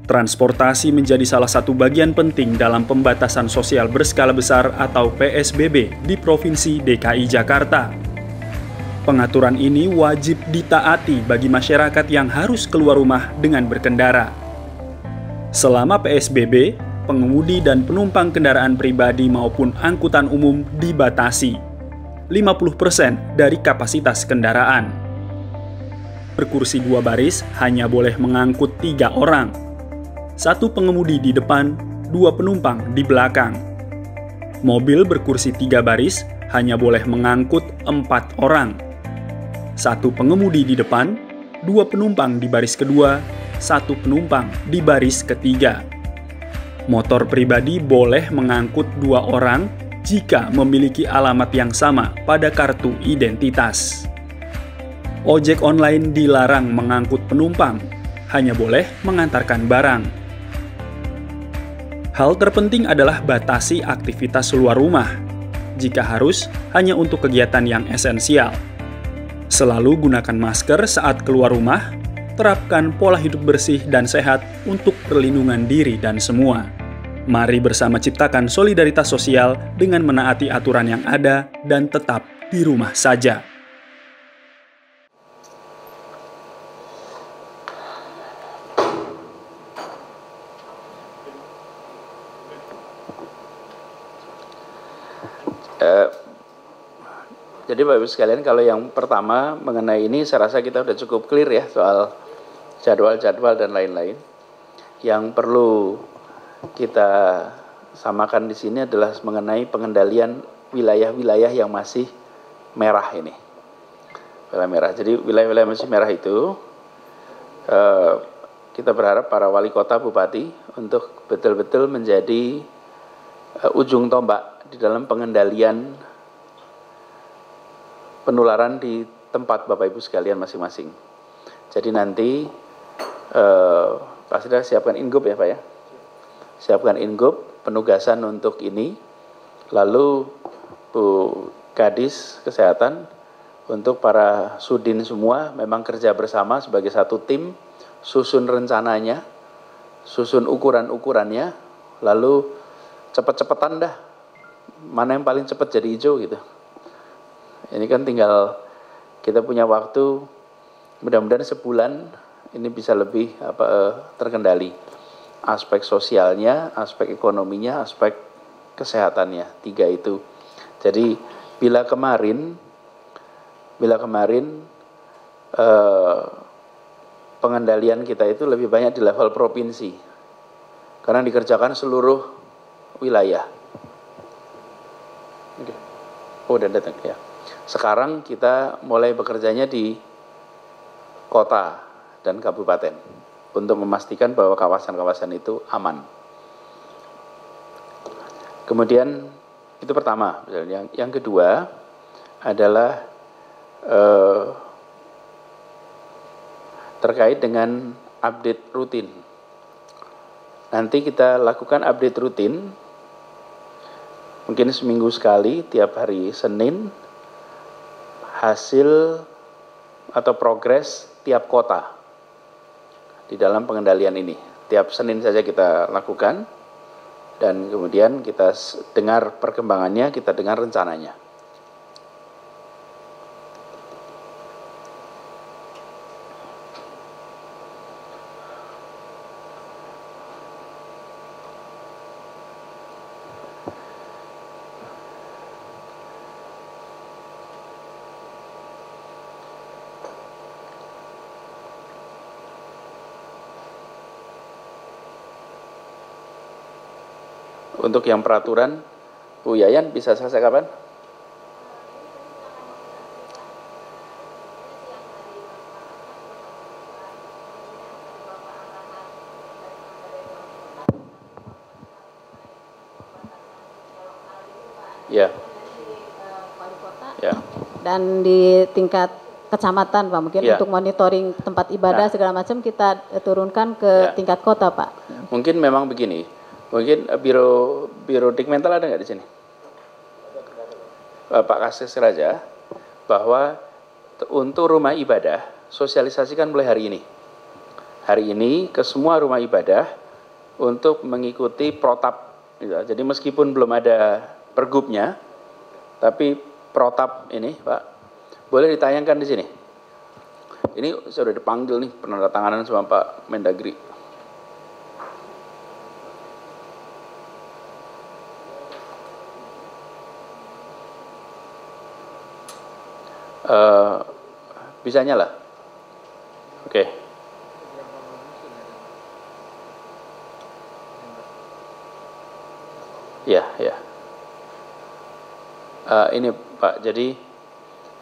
Transportasi menjadi salah satu bagian penting dalam pembatasan sosial berskala besar atau PSBB di Provinsi DKI Jakarta. Pengaturan ini wajib ditaati bagi masyarakat yang harus keluar rumah dengan berkendara. Selama PSBB, pengemudi dan penumpang kendaraan pribadi maupun angkutan umum dibatasi 50% dari kapasitas kendaraan. Berkursi 2 baris hanya boleh mengangkut 3 orang. 1 pengemudi di depan, 2 penumpang di belakang. Mobil berkursi 3 baris hanya boleh mengangkut 4 orang. 1 pengemudi di depan, 2 penumpang di baris kedua, 1 penumpang di baris ketiga. Motor pribadi boleh mengangkut 2 orang jika memiliki alamat yang sama pada kartu identitas. Ojek online dilarang mengangkut penumpang, hanya boleh mengantarkan barang. Hal terpenting adalah batasi aktivitas luar rumah. Jika harus, hanya untuk kegiatan yang esensial. Selalu gunakan masker saat keluar rumah, terapkan pola hidup bersih dan sehat untuk perlindungan diri dan semua. Mari bersama ciptakan solidaritas sosial dengan menaati aturan yang ada dan tetap di rumah saja. Jadi Bapak Ibu sekalian, kalau yang pertama mengenai ini saya rasa kita sudah cukup clear ya soal jadwal-jadwal dan lain-lain. Yang perlu kita samakan di sini adalah mengenai pengendalian wilayah-wilayah yang masih merah ini. Wilayah merah. Jadi wilayah-wilayah masih merah itu kita berharap para wali kota, bupati untuk betul-betul menjadi ujung tombak di dalam pengendalian penularan di tempat Bapak Ibu sekalian masing-masing. Jadi nanti Pak Sida siapkan inggup ya Pak ya. Siapkan inggup penugasan untuk ini. Lalu Bu Kadis Kesehatan untuk para sudin semua memang kerja bersama sebagai satu tim, susun rencananya, susun ukuran-ukurannya, lalu cepet-cepetan dah. Mana yang paling cepat jadi hijau gitu. Ini kan tinggal kita punya waktu, mudah-mudahan sebulan ini bisa lebih terkendali. Aspek sosialnya, aspek ekonominya, aspek kesehatannya, 3 itu. Jadi bila kemarin pengendalian kita itu lebih banyak di level provinsi, karena dikerjakan seluruh wilayah. Oh, udah datang ya. Sekarang kita mulai bekerjanya di kota dan kabupaten untuk memastikan bahwa kawasan-kawasan itu aman. Kemudian itu pertama. Yang kedua adalah terkait dengan update rutin. Nanti kita lakukan update rutin, mungkin seminggu sekali, tiap hari Senin, hasil atau progres tiap kota di dalam pengendalian ini. Tiap Senin saja kita lakukan, dan kemudian kita dengar perkembangannya, kita dengar rencananya. Untuk yang peraturan, Bu Yayan bisa selesai kapan? Ya. Ya. Dan di tingkat kecamatan Pak, mungkin untuk monitoring tempat ibadah segala macam kita turunkan ke tingkat kota Pak. Mungkin memang begini. Mungkin biro Dikmental ada nggak di sini? Pak Kasih Raja, bahwa untuk rumah ibadah sosialisasikan mulai hari ini. hari ini ke semua rumah ibadah untuk mengikuti protap. Jadi meskipun belum ada pergubnya, tapi protap ini, Pak, boleh ditayangkan di sini. Ini sudah dipanggil nih penandatanganan sama Pak Mendagri. Bisa nyala? Oke. Ya, ya. Ini Pak, jadi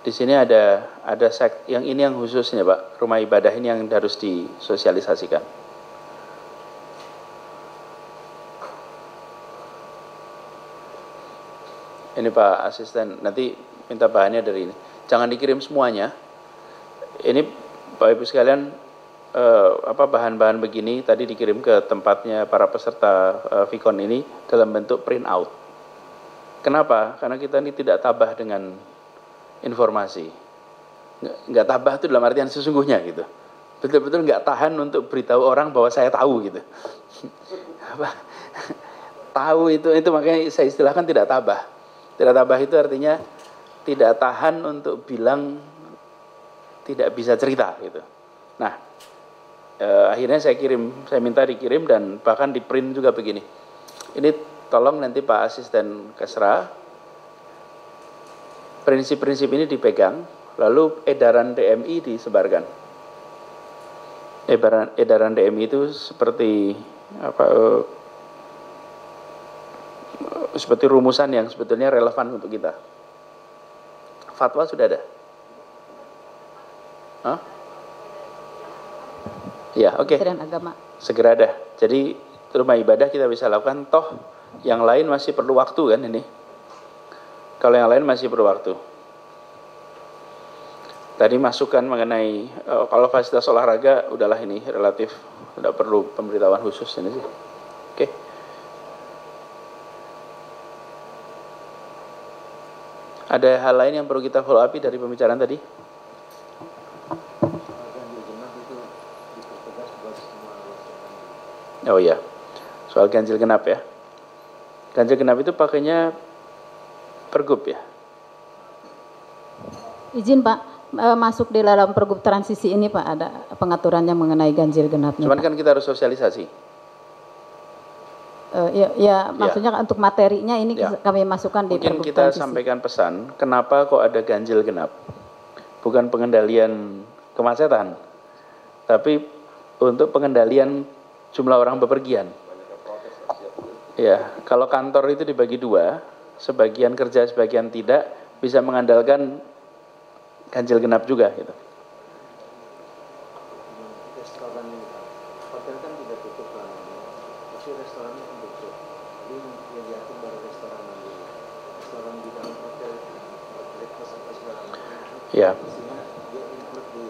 di sini ada yang ini yang khususnya Pak, rumah ibadah ini yang harus disosialisasikan. Ini Pak Asisten, nanti minta bahannya dari ini. Jangan dikirim semuanya. Ini Bapak Ibu sekalian, bahan-bahan begini tadi dikirim ke tempatnya para peserta Vicon ini dalam bentuk print out. Kenapa? Karena kita ini tidak tabah dengan informasi. Nggak tabah itu dalam artian sesungguhnya gitu. Betul-betul nggak tahan untuk beritahu orang bahwa saya tahu gitu. Tahu itu makanya saya istilahkan tidak tabah. Tidak tabah itu artinya tidak tahan untuk bilang tidak bisa cerita gitu. Nah, akhirnya saya minta dikirim dan bahkan di print juga begini. Ini tolong nanti Pak Asisten Kesra, prinsip-prinsip ini dipegang, lalu edaran DMI disebarkan. Edaran DMI itu seperti seperti rumusan yang sebetulnya relevan untuk kita. Fatwa sudah ada? Hah? Ya, oke. Segera ada. Jadi rumah ibadah kita bisa lakukan, toh yang lain masih perlu waktu kan ini. Kalau yang lain masih perlu waktu. Tadi masukan mengenai kalau fasilitas olahraga udahlah ini relatif tidak perlu pemberitahuan khusus ini sih. Oke. Ada hal lain yang perlu kita follow up dari pembicaraan tadi? Oh iya, soal ganjil genap ya. Ganjil genap itu pakainya pergub ya? Izin Pak, masuk di dalam pergub transisi ini Pak, ada pengaturannya mengenai ganjil genapnya. Cuman kan kita harus sosialisasi. Maksudnya untuk materinya ini kami masukkan di mungkin kita transisi. Sampaikan pesan, kenapa kok ada ganjil genap? Bukan pengendalian kemacetan, tapi untuk pengendalian jumlah orang bepergian. Ya, kalau kantor itu dibagi dua, sebagian kerja, sebagian tidak, bisa mengandalkan ganjil genap juga gitu. Hotel kan tidak tutup lah, tapi restorannya kan tutup. Jadi yang diatur baru restoran nanti. Restoran di dalam hotel, breakfast apa segala macam. Ya. Dia include di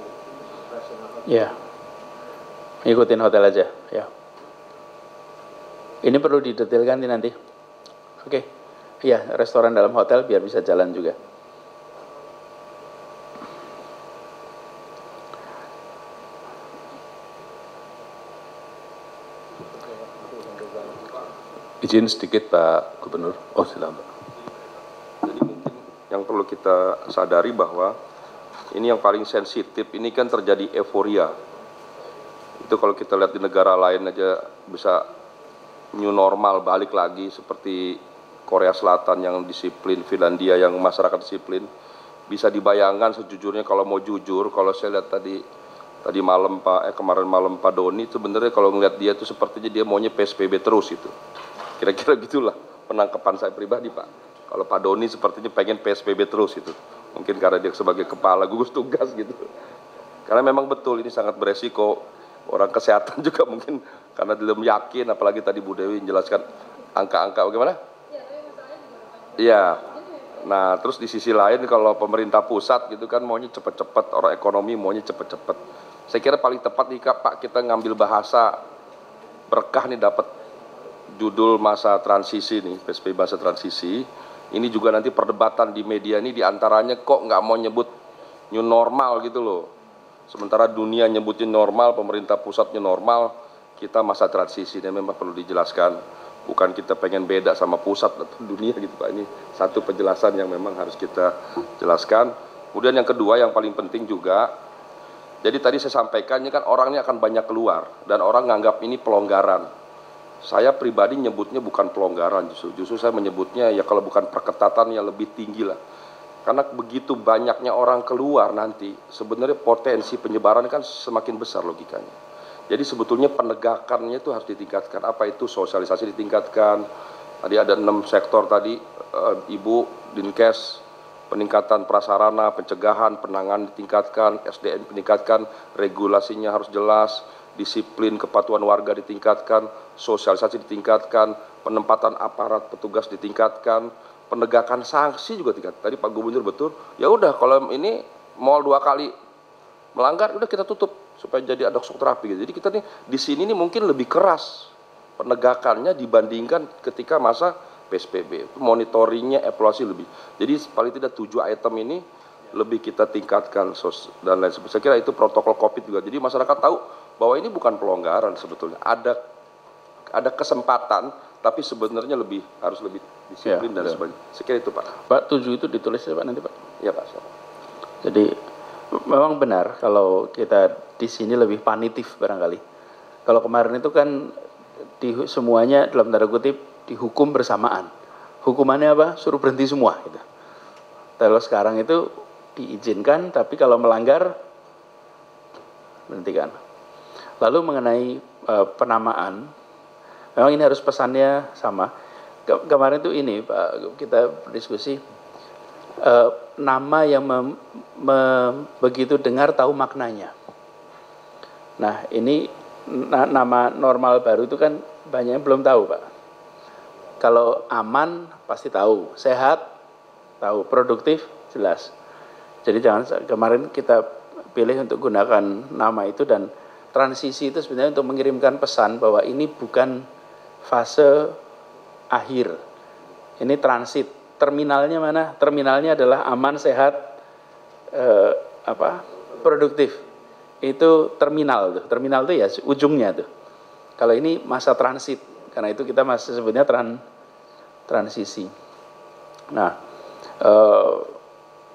operasional hotel. Ya. Ikutin hotel aja, ya. Ini perlu didetailkan nanti. Oke. Ya, restoran dalam hotel biar bisa jalan juga. Izin sedikit Pak Gubernur. Oh, silakan Pak. Jadi mungkin yang perlu kita sadari bahwa ini yang paling sensitif, ini kan terjadi euforia. Itu kalau kita lihat di negara lain aja bisa new normal, balik lagi seperti Korea Selatan yang disiplin, Finlandia yang masyarakat disiplin. Bisa dibayangkan sejujurnya kalau mau jujur, kalau saya lihat tadi malam kemarin malam Pak Doni itu sebenarnya kalau ngelihat dia itu sepertinya dia maunya PSBB terus itu. Kira-kira gitulah penangkapan saya pribadi Pak. Kalau Pak Doni sepertinya pengen PSBB terus itu. Mungkin karena dia sebagai kepala gugus tugas gitu. Karena memang betul ini sangat beresiko. Orang kesehatan juga mungkin karena belum yakin, apalagi tadi Bu Dewi menjelaskan angka-angka bagaimana? Iya. Nah, terus di sisi lain kalau pemerintah pusat gitu kan maunya cepet-cepet, orang ekonomi maunya cepet-cepet. Saya kira paling tepat nih Pak kita ngambil bahasa berkah nih dapat judul masa transisi nih, PSBB masa transisi. Ini juga nanti perdebatan di media ini diantaranya kok nggak mau nyebut new normal gitu loh. Sementara dunia nyebutnya normal, pemerintah pusatnya normal, kita masa transisi dan memang perlu dijelaskan. Bukan kita pengen beda sama pusat atau dunia gitu Pak. Ini satu penjelasan yang memang harus kita jelaskan. Kemudian yang kedua yang paling penting juga, jadi tadi saya sampaikan ini kan orangnya akan banyak keluar dan orang nganggap ini pelonggaran. Saya pribadi nyebutnya bukan pelonggaran, justru saya menyebutnya ya kalau bukan perketatan ya lebih tinggi lah. Karena begitu banyaknya orang keluar nanti, sebenarnya potensi penyebaran kan semakin besar logikanya. Jadi sebetulnya penegakannya itu harus ditingkatkan. Apa itu sosialisasi ditingkatkan? Tadi ada 6 sektor tadi, Ibu, Dinkes, peningkatan prasarana, pencegahan, penanganan ditingkatkan, SDM ditingkatkan, regulasinya harus jelas, disiplin kepatuhan warga ditingkatkan, sosialisasi ditingkatkan, penempatan aparat petugas ditingkatkan, penegakan sanksi juga tingkat. Tadi Pak Gubernur betul, ya udah kalau ini mal 2 kali melanggar, udah kita tutup supaya jadi ada shock terapi. Jadi kita nih di sini nih mungkin lebih keras penegakannya dibandingkan ketika masa PSBB. Monitoringnya, evaluasi lebih. Jadi paling tidak 7 item ini lebih kita tingkatkan dan lain sebagainya. Saya kira itu protokol COVID juga. Jadi masyarakat tahu bahwa ini bukan pelonggaran sebetulnya. Ada kesempatan, tapi sebenarnya harus lebih disiplin dan sebagainya. Saya kira itu Pak. Pak, 7 itu ditulis ya Pak nanti Pak? Iya Pak. Jadi memang benar kalau kita di sini lebih panitif barangkali. Kalau kemarin itu kan semuanya dalam tanda kutip dihukum bersamaan. Hukumannya apa? Suruh berhenti semua. Gitu. Kalau sekarang itu diizinkan, tapi kalau melanggar berhentikan. Lalu mengenai penamaan, memang ini harus pesannya sama. Kemarin itu ini Pak, kita berdiskusi nama yang begitu dengar tahu maknanya. Nah ini nama normal baru itu kan banyak yang belum tahu Pak. Kalau aman pasti tahu, sehat tahu, produktif jelas. Jadi jangan kemarin kita pilih untuk gunakan nama itu dan transisi itu sebenarnya untuk mengirimkan pesan bahwa ini bukan fase akhir. Ini transit. Terminalnya mana? Terminalnya adalah aman, sehat, produktif. Itu terminal tuh. Terminal itu ya ujungnya tuh. Kalau ini masa transit. Karena itu kita masih sebutnya transisi. Nah,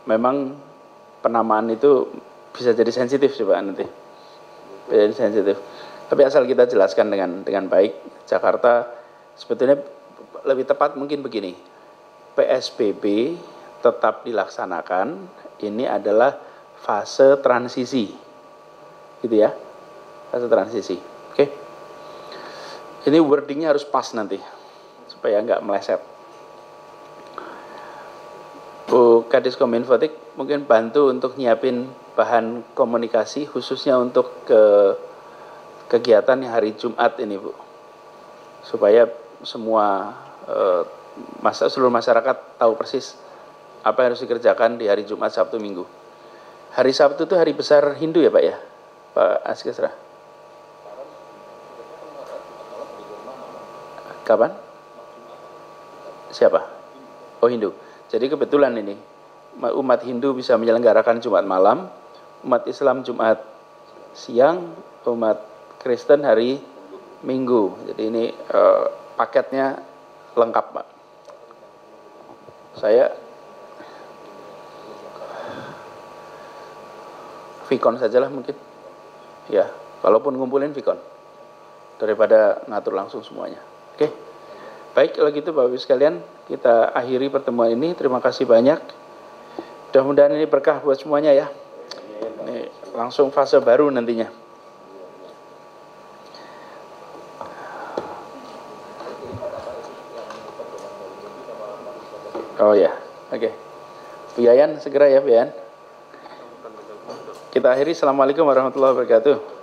memang penamaan itu bisa jadi sensitif sih Pak nanti. Bisa jadi sensitif. Tapi asal kita jelaskan dengan baik, Jakarta sebetulnya lebih tepat mungkin begini. PSBB tetap dilaksanakan, ini adalah fase transisi. Gitu ya. Fase transisi. Oke. Ini wordingnya harus pas nanti supaya nggak meleset. Bu Kadis Kominfotik mungkin bantu untuk nyiapin bahan komunikasi khususnya untuk kegiatan yang hari Jumat ini Bu, supaya semua seluruh masyarakat tahu persis apa yang harus dikerjakan di hari Jumat, Sabtu, Minggu. Hari Sabtu itu hari besar Hindu ya Pak ya, Pak Askesra? Kapan? Siapa? Oh Hindu. Jadi kebetulan ini umat Hindu bisa menyelenggarakan Jumat malam, umat Islam Jumat siang, umat Kristen hari Minggu. Jadi ini paketnya lengkap Pak. Saya Vicon sajalah mungkin. Ya, kalaupun ngumpulin Vicon daripada ngatur langsung semuanya. Oke. Baik, kalau gitu Bapak Ibu sekalian, kita akhiri pertemuan ini. Terima kasih banyak. Mudah-mudahan ini berkah buat semuanya ya. Ini langsung fase baru nantinya. Oh ya, oke. Bu Yayan segera ya Bu Yayan. Kita akhiri. Assalamualaikum warahmatullahi wabarakatuh.